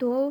2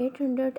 800